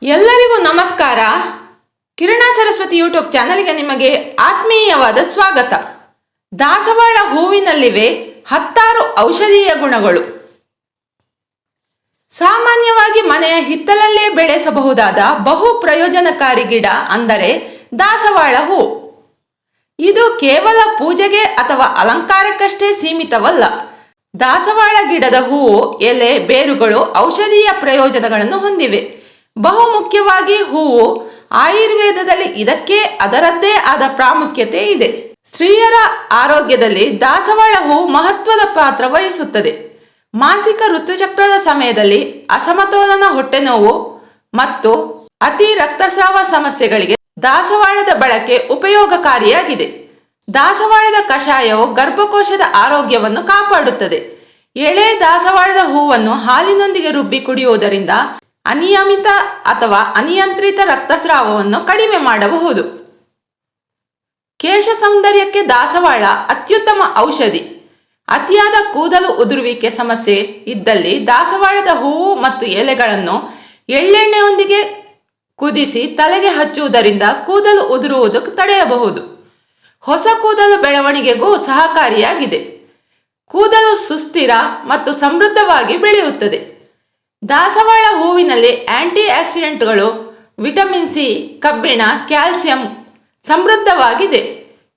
ಎಲ್ಲರಿಗೂ ನಮಸ್ಕಾರ. ಕಿರಣ ಸರಸ್ವತಿ ಯೂಟ್ಯೂಬ್ ಚಾನಲ್ಗೆ ನಿಮಗೆ ಆತ್ಮೀಯವಾದ ಸ್ವಾಗತ. ದಾಸವಾಳ ಹೂವಿನಲ್ಲಿವೆ 16 ಔಷಧೀಯ ಗುಣಗಳು. ಸಾಮಾನ್ಯವಾಗಿ ಮನೆಯ ಹಿತ್ತಲಲ್ಲೇ ಬೆಳೆಸಬಹುದಾದ ಬಹು ಪ್ರಯೋಜನಕಾರಿ ಗಿಡ ಅಂದರೆ ದಾಸವಾಳ ಹೂ. ಇದು ಕೇವಲ ಪೂಜೆಗೆ ಅಥವಾ ಅಲಂಕಾರಕ್ಕಷ್ಟೇ ಸೀಮಿತವಲ್ಲ. ದಾಸವಾಳ ಗಿಡದ ಹೂವು, ಎಲೆ, ಬೇರುಗಳು ಔಷಧೀಯ ಪ್ರಯೋಜನಗಳನ್ನು ಹೊಂದಿವೆ. ಬಹುಮುಖ್ಯವಾಗಿ ಹೂವು ಆಯುರ್ವೇದದಲ್ಲಿ ಇದಕ್ಕೆ ಅದರದ್ದೇ ಆದ ಪ್ರಾಮುಖ್ಯತೆ ಇದೆ. ಸ್ತ್ರೀಯರ ಆರೋಗ್ಯದಲ್ಲಿ ದಾಸವಾಳ ಹೂವು ಮಹತ್ವದ ಪಾತ್ರ ವಹಿಸುತ್ತದೆ. ಮಾಸಿಕ ಋತುಚಕ್ರದ ಸಮಯದಲ್ಲಿ ಅಸಮತೋಲನ, ಹೊಟ್ಟೆ ನೋವು ಮತ್ತು ಅತಿ ರಕ್ತಸ್ರಾವ ಸಮಸ್ಯೆಗಳಿಗೆ ದಾಸವಾಳದ ಬಳಕೆ ಉಪಯೋಗಕಾರಿಯಾಗಿದೆ. ದಾಸವಾಳದ ಕಷಾಯವು ಗರ್ಭಕೋಶದ ಆರೋಗ್ಯವನ್ನು ಕಾಪಾಡುತ್ತದೆ. ಎಳೆ ದಾಸವಾಳದ ಹೂವನ್ನು ಹಾಲಿನೊಂದಿಗೆ ರುಬ್ಬಿ ಕುಡಿಯುವುದರಿಂದ ಅನಿಯಮಿತ ಅಥವಾ ಅನಿಯಂತ್ರಿತ ರಕ್ತಸ್ರಾವವನ್ನು ಕಡಿಮೆ ಮಾಡಬಹುದು. ಕೇಶ ಸೌಂದರ್ಯಕ್ಕೆ ದಾಸವಾಳ ಅತ್ಯುತ್ತಮ ಔಷಧಿ. ಅತಿಯಾದ ಕೂದಲು ಉದುರುವಿಕೆ ಸಮಸ್ಯೆ ಇದ್ದಲ್ಲಿ ದಾಸವಾಳದ ಹೂವು ಮತ್ತು ಎಲೆಗಳನ್ನು ಎಳ್ಳೆಣ್ಣೆಯೊಂದಿಗೆ ಕುದಿಸಿ ತಲೆಗೆ ಹಚ್ಚುವುದರಿಂದ ಕೂದಲು ಉದುರುವುದು ತಡೆಯಬಹುದು. ಹೊಸ ಕೂದಲು ಬೆಳವಣಿಗೆಗೂ ಸಹಕಾರಿಯಾಗಿದೆ. ಕೂದಲು ಸುಸ್ಥಿರ ಮತ್ತು ಸಮೃದ್ಧವಾಗಿ ಬೆಳೆಯುತ್ತದೆ. ದಾಸವಾಳ ಹೂವಿನಲ್ಲಿ ಆಂಟಿ ಆಕ್ಸಿಡೆಂಟ್ಗಳು, ವಿಟಮಿನ್ ಸಿ, ಕಬ್ಬಿಣ, ಕ್ಯಾಲ್ಸಿಯಂ ಸಮೃದ್ಧವಾಗಿದೆ.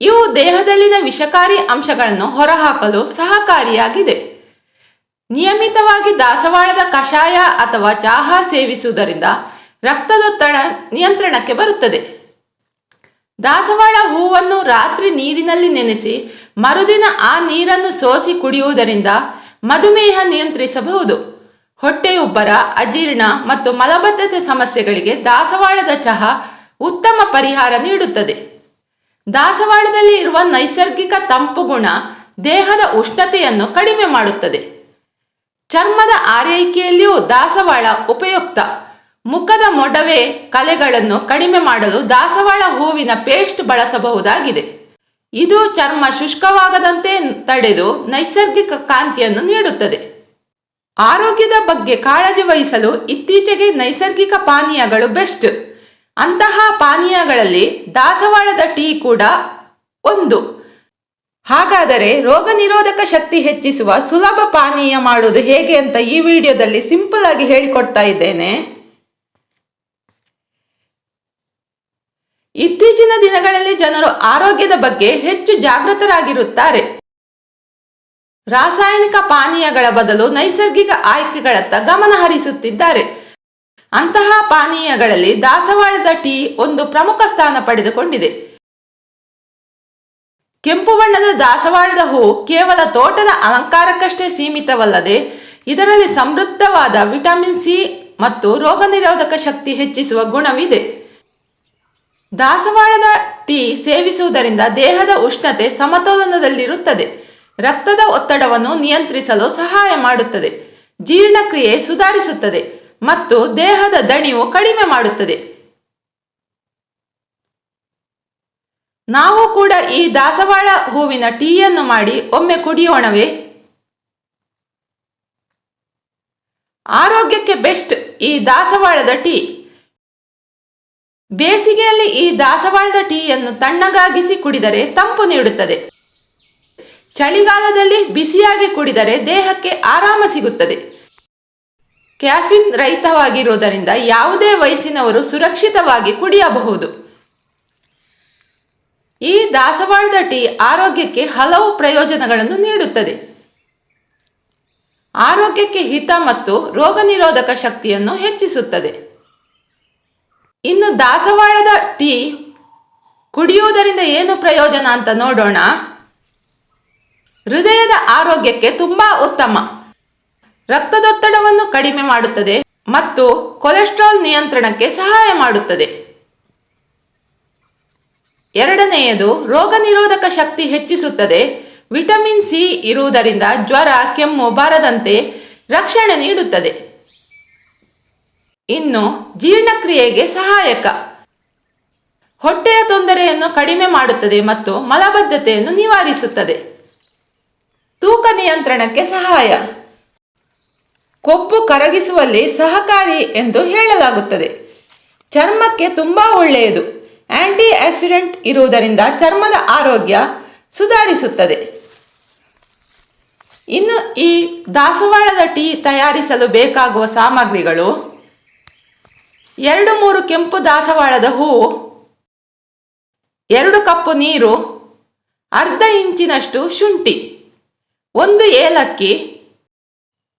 ಇವು ದೇಹದಲ್ಲಿನ ವಿಷಕಾರಿ ಅಂಶಗಳನ್ನು ಹೊರಹಾಕಲು ಸಹಕಾರಿಯಾಗಿದೆ. ನಿಯಮಿತವಾಗಿ ದಾಸವಾಳದ ಕಷಾಯ ಅಥವಾ ಚಹಾ ಸೇವಿಸುವುದರಿಂದ ರಕ್ತದೊತ್ತಡ ನಿಯಂತ್ರಣಕ್ಕೆ ಬರುತ್ತದೆ. ದಾಸವಾಳ ಹೂವನ್ನು ರಾತ್ರಿ ನೀರಿನಲ್ಲಿ ನೆನೆಸಿ ಮರುದಿನ ಆ ನೀರನ್ನು ಸೋಸಿ ಕುಡಿಯುವುದರಿಂದ ಮಧುಮೇಹ ನಿಯಂತ್ರಿಸಬಹುದು. ಹೊಟ್ಟೆಯುಬ್ಬರ, ಅಜೀರ್ಣ ಮತ್ತು ಮಲಬದ್ಧತೆ ಸಮಸ್ಯೆಗಳಿಗೆ ದಾಸವಾಳದ ಚಹಾ ಉತ್ತಮ ಪರಿಹಾರ ನೀಡುತ್ತದೆ. ದಾಸವಾಳದಲ್ಲಿ ಇರುವ ನೈಸರ್ಗಿಕ ತಂಪು ಗುಣ ದೇಹದ ಉಷ್ಣತೆಯನ್ನು ಕಡಿಮೆ ಮಾಡುತ್ತದೆ. ಚರ್ಮದ ಆರೈಕೆಯಲ್ಲಿಯೂ ದಾಸವಾಳ ಉಪಯುಕ್ತ. ಮುಖದ ಮೊಡವೆ, ಕಲೆಗಳನ್ನು ಕಡಿಮೆ ಮಾಡಲು ದಾಸವಾಳ ಹೂವಿನ ಪೇಸ್ಟ್ ಬಳಸಬಹುದಾಗಿದೆ. ಇದು ಚರ್ಮ ಶುಷ್ಕವಾಗದಂತೆ ತಡೆದು ನೈಸರ್ಗಿಕ ಕಾಂತಿಯನ್ನು ನೀಡುತ್ತದೆ. ಆರೋಗ್ಯದ ಬಗ್ಗೆ ಕಾಳಜಿ ವಹಿಸಲು ಇತ್ತೀಚೆಗೆ ನೈಸರ್ಗಿಕ ಪಾನೀಯಗಳು ಬೆಸ್ಟ್. ಅಂತಹ ಪಾನೀಯಗಳಲ್ಲಿ ದಾಸವಾಳದ ಟೀ ಕೂಡ ಒಂದು. ಹಾಗಾದರೆ ರೋಗ ನಿರೋಧಕ ಶಕ್ತಿ ಹೆಚ್ಚಿಸುವ ಸುಲಭ ಪಾನೀಯ ಮಾಡುವುದು ಹೇಗೆ ಅಂತ ಈ ವಿಡಿಯೋದಲ್ಲಿ ಸಿಂಪಲ್ ಆಗಿ ಹೇಳಿಕೊಡ್ತಾ ಇದ್ದೇನೆ. ಇತ್ತೀಚಿನ ದಿನಗಳಲ್ಲಿ ಜನರು ಆರೋಗ್ಯದ ಬಗ್ಗೆ ಹೆಚ್ಚು ಜಾಗೃತರಾಗಿರುತ್ತಾರೆ. ರಾಸಾಯನಿಕ ಪಾನೀಯಗಳ ಬದಲು ನೈಸರ್ಗಿಕ ಆಯ್ಕೆಗಳತ್ತ ಗಮನ ಹರಿಸುತ್ತಿದ್ದಾರೆ. ಅಂತಹ ಪಾನೀಯಗಳಲ್ಲಿ ದಾಸವಾಳದ ಟೀ ಒಂದು ಪ್ರಮುಖ ಸ್ಥಾನ ಪಡೆದುಕೊಂಡಿದೆ. ಕೆಂಪು ಬಣ್ಣದ ದಾಸವಾಳದ ಹೂ ಕೇವಲ ತೋಟದ ಅಲಂಕಾರಕ್ಕಷ್ಟೇ ಸೀಮಿತವಲ್ಲದೆ ಇದರಲ್ಲಿ ಸಮೃದ್ಧವಾದ ವಿಟಮಿನ್ ಸಿ ಮತ್ತು ರೋಗ ನಿರೋಧಕ ಶಕ್ತಿ ಹೆಚ್ಚಿಸುವ ಗುಣವಿದೆ. ದಾಸವಾಳದ ಟೀ ಸೇವಿಸುವುದರಿಂದ ದೇಹದ ಉಷ್ಣತೆ ಸಮತೋಲನದಲ್ಲಿರುತ್ತದೆ. ರಕ್ತದ ಒತ್ತಡವನ್ನು ನಿಯಂತ್ರಿಸಲು ಸಹಾಯ ಮಾಡುತ್ತದೆ. ಜೀರ್ಣಕ್ರಿಯೆ ಸುಧಾರಿಸುತ್ತದೆ ಮತ್ತು ದೇಹದ ದಣಿವು ಕಡಿಮೆ ಮಾಡುತ್ತದೆ. ನಾವು ಕೂಡ ಈ ದಾಸವಾಳ ಹೂವಿನ ಟೀಯನ್ನು ಮಾಡಿ ಒಮ್ಮೆ ಕುಡಿಯೋಣವೇ? ಆರೋಗ್ಯಕ್ಕೆ ಬೆಸ್ಟ್ ಈ ದಾಸವಾಳದ ಟೀ. ಬೇಸಿಗೆಯಲ್ಲಿ ಈ ದಾಸವಾಳದ ಟೀಯನ್ನು ತಣ್ಣಗಾಗಿಸಿ ಕುಡಿದರೆ ತಂಪು ನೀಡುತ್ತದೆ. ಚಳಿಗಾಲದಲ್ಲಿ ಬಿಸಿಯಾಗಿ ಕುಡಿದರೆ ದೇಹಕ್ಕೆ ಆರಾಮ ಸಿಗುತ್ತದೆ. ಕ್ಯಾಫಿನ್ ರಹಿತವಾಗಿರುವುದರಿಂದ ಯಾವುದೇ ವಯಸ್ಸಿನವರು ಸುರಕ್ಷಿತವಾಗಿ ಕುಡಿಯಬಹುದು. ಈ ದಾಸವಾಳದ ಟೀ ಆರೋಗ್ಯಕ್ಕೆ ಹಲವು ಪ್ರಯೋಜನಗಳನ್ನು ನೀಡುತ್ತದೆ. ಆರೋಗ್ಯಕ್ಕೆ ಹಿತ ಮತ್ತು ರೋಗ ನಿರೋಧಕ ಶಕ್ತಿಯನ್ನು ಹೆಚ್ಚಿಸುತ್ತದೆ. ಇನ್ನು ದಾಸವಾಳದ ಟೀ ಕುಡಿಯುವುದರಿಂದ ಏನು ಪ್ರಯೋಜನ ಅಂತ ನೋಡೋಣ. ಹೃದಯದ ಆರೋಗ್ಯಕ್ಕೆ ತುಂಬಾ ಉತ್ತಮ. ರಕ್ತದೊತ್ತಡವನ್ನು ಕಡಿಮೆ ಮಾಡುತ್ತದೆ ಮತ್ತು ಕೊಲೆಸ್ಟ್ರಾಲ್ ನಿಯಂತ್ರಣಕ್ಕೆ ಸಹಾಯ ಮಾಡುತ್ತದೆ. ಎರಡನೆಯದು, ರೋಗ ನಿರೋಧಕ ಶಕ್ತಿ ಹೆಚ್ಚಿಸುತ್ತದೆ. ವಿಟಮಿನ್ ಸಿ ಇರುವುದರಿಂದ ಜ್ವರ, ಕೆಮ್ಮು ಬಾರದಂತೆ ರಕ್ಷಣೆ ನೀಡುತ್ತದೆ. ಇನ್ನು ಜೀರ್ಣಕ್ರಿಯೆಗೆ ಸಹಾಯಕ. ಹೊಟ್ಟೆಯ ತೊಂದರೆಯನ್ನು ಕಡಿಮೆ ಮಾಡುತ್ತದೆ ಮತ್ತು ಮಲಬದ್ಧತೆಯನ್ನು ನಿವಾರಿಸುತ್ತದೆ. ತೂಕ ನಿಯಂತ್ರಣಕ್ಕೆ ಸಹಾಯ. ಕೊಬ್ಬು ಕರಗಿಸುವಲ್ಲಿ ಸಹಕಾರಿ ಎಂದು ಹೇಳಲಾಗುತ್ತದೆ. ಚರ್ಮಕ್ಕೆ ತುಂಬ ಒಳ್ಳೆಯದು. ಆಂಟಿ ಆಕ್ಸಿಡೆಂಟ್ ಇರುವುದರಿಂದ ಚರ್ಮದ ಆರೋಗ್ಯ ಸುಧಾರಿಸುತ್ತದೆ. ಇನ್ನು ಈ ದಾಸವಾಳದ ಟೀ ತಯಾರಿಸಲು ಬೇಕಾಗುವ ಸಾಮಗ್ರಿಗಳು: 2-3 ಕೆಂಪು ದಾಸವಾಳದ ಹೂವು, 2 ಕಪ್ ನೀರು, ಅರ್ಧ ಇಂಚಿನಷ್ಟು ಶುಂಠಿ, 1 ಏಲಕ್ಕಿ,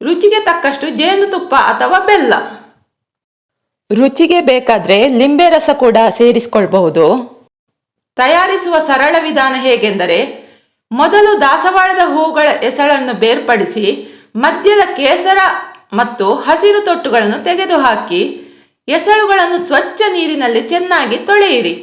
ರುಚಿಗೆ ತಕ್ಕಷ್ಟು ಜೇನುತುಪ್ಪ ಅಥವಾ ಬೆಲ್ಲ. ರುಚಿಗೆ ಬೇಕಾದರೆ ಲಿಂಬೆ ರಸ ಕೂಡ ಸೇರಿಸಿಕೊಳ್ಬಹುದು. ತಯಾರಿಸುವ ಸರಳ ವಿಧಾನ ಹೇಗೆಂದರೆ, ಮೊದಲು ದಾಸವಾಳದ ಹೂಗಳ ಎಸಳನ್ನು ಬೇರ್ಪಡಿಸಿ ಮಧ್ಯದ ಕೇಸರ ಮತ್ತು ಹಸಿರು ತೊಟ್ಟುಗಳನ್ನು ತೆಗೆದುಹಾಕಿ ಎಸಳುಗಳನ್ನು ಸ್ವಚ್ಛ ನೀರಿನಲ್ಲಿ ಚೆನ್ನಾಗಿ ತೊಳೆಯಿರಿ.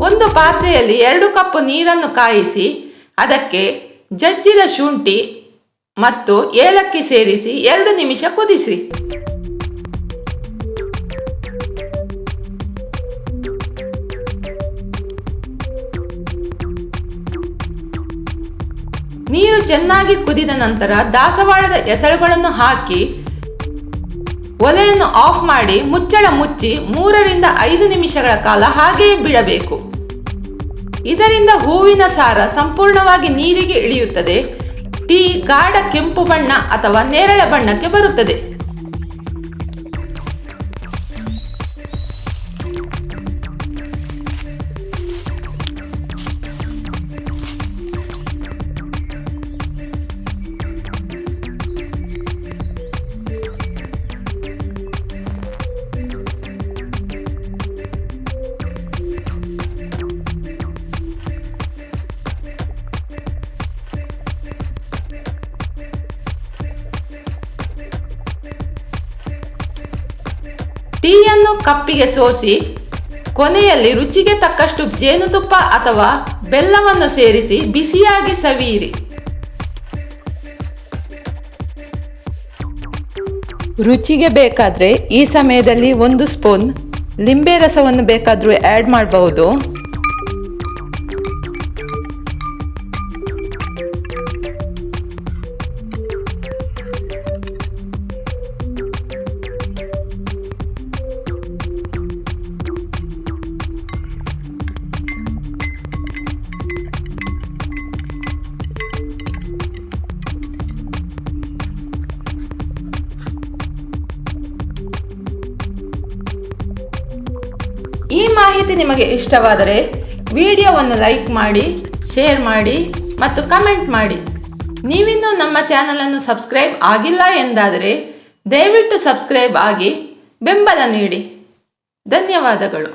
ಒಂದು ಪಾತ್ರೆಯಲ್ಲಿ 2 ಕಪ್ ನೀರನ್ನು ಕಾಯಿಸಿ ಅದಕ್ಕೆ ಜಜ್ಜಿದ ಶುಂಠಿ ಮತ್ತು ಏಲಕ್ಕಿ ಸೇರಿಸಿ 2 ನಿಮಿಷ ಕುದಿಸಿ. ನೀರು ಚೆನ್ನಾಗಿ ಕುದಿದ ನಂತರ ದಾಸವಾಳದ ಎಸಳುಗಳನ್ನು ಹಾಕಿ ಒಲೆಯನ್ನು ಆಫ್ ಮಾಡಿ ಮುಚ್ಚಳ ಮುಚ್ಚಿ 3-5 ನಿಮಿಷಗಳ ಕಾಲ ಹಾಗೆಯೇ ಬಿಡಬೇಕು. ಇದರಿಂದ ಹೂವಿನ ಸಾರ ಸಂಪೂರ್ಣವಾಗಿ ನೀರಿಗೆ ಇಳಿಯುತ್ತದೆ. ಟೀ ಗಾಢ ಕೆಂಪು ಬಣ್ಣ ಅಥವಾ ನೇರಳೆ ಬಣ್ಣಕ್ಕೆ ಬರುತ್ತದೆ. ಟೀಯನ್ನು ಕಪ್ಪಿಗೆ ಸೋಸಿ ಕೊನೆಯಲ್ಲಿ ರುಚಿಗೆ ತಕ್ಕಷ್ಟು ಜೇನುತುಪ್ಪ ಅಥವಾ ಬೆಲ್ಲವನ್ನು ಸೇರಿಸಿ ಬಿಸಿಯಾಗಿ ಸವಿಯಿರಿ. ರುಚಿಗೆ ಬೇಕಾದರೆ ಈ ಸಮಯದಲ್ಲಿ 1 ಸ್ಪೂನ್ ಲಿಂಬೆ ರಸವನ್ನು ಬೇಕಾದರೂ ಆ್ಯಡ್ ಮಾಡಬಹುದು. ಈ ಮಾಹಿತಿ ನಿಮಗೆ ಇಷ್ಟವಾದರೆ ವಿಡಿಯೋವನ್ನು ಲೈಕ್ ಮಾಡಿ, ಶೇರ್ ಮಾಡಿ ಮತ್ತು ಕಮೆಂಟ್ ಮಾಡಿ. ನೀವಿನ್ನೂ ನಮ್ಮ ಚಾನಲನ್ನು ಸಬ್ಸ್ಕ್ರೈಬ್ ಆಗಿಲ್ಲ ಎಂದಾದರೆ ದಯವಿಟ್ಟು ಸಬ್ಸ್ಕ್ರೈಬ್ ಆಗಿ ಬೆಂಬಲ ನೀಡಿ. ಧನ್ಯವಾದಗಳು.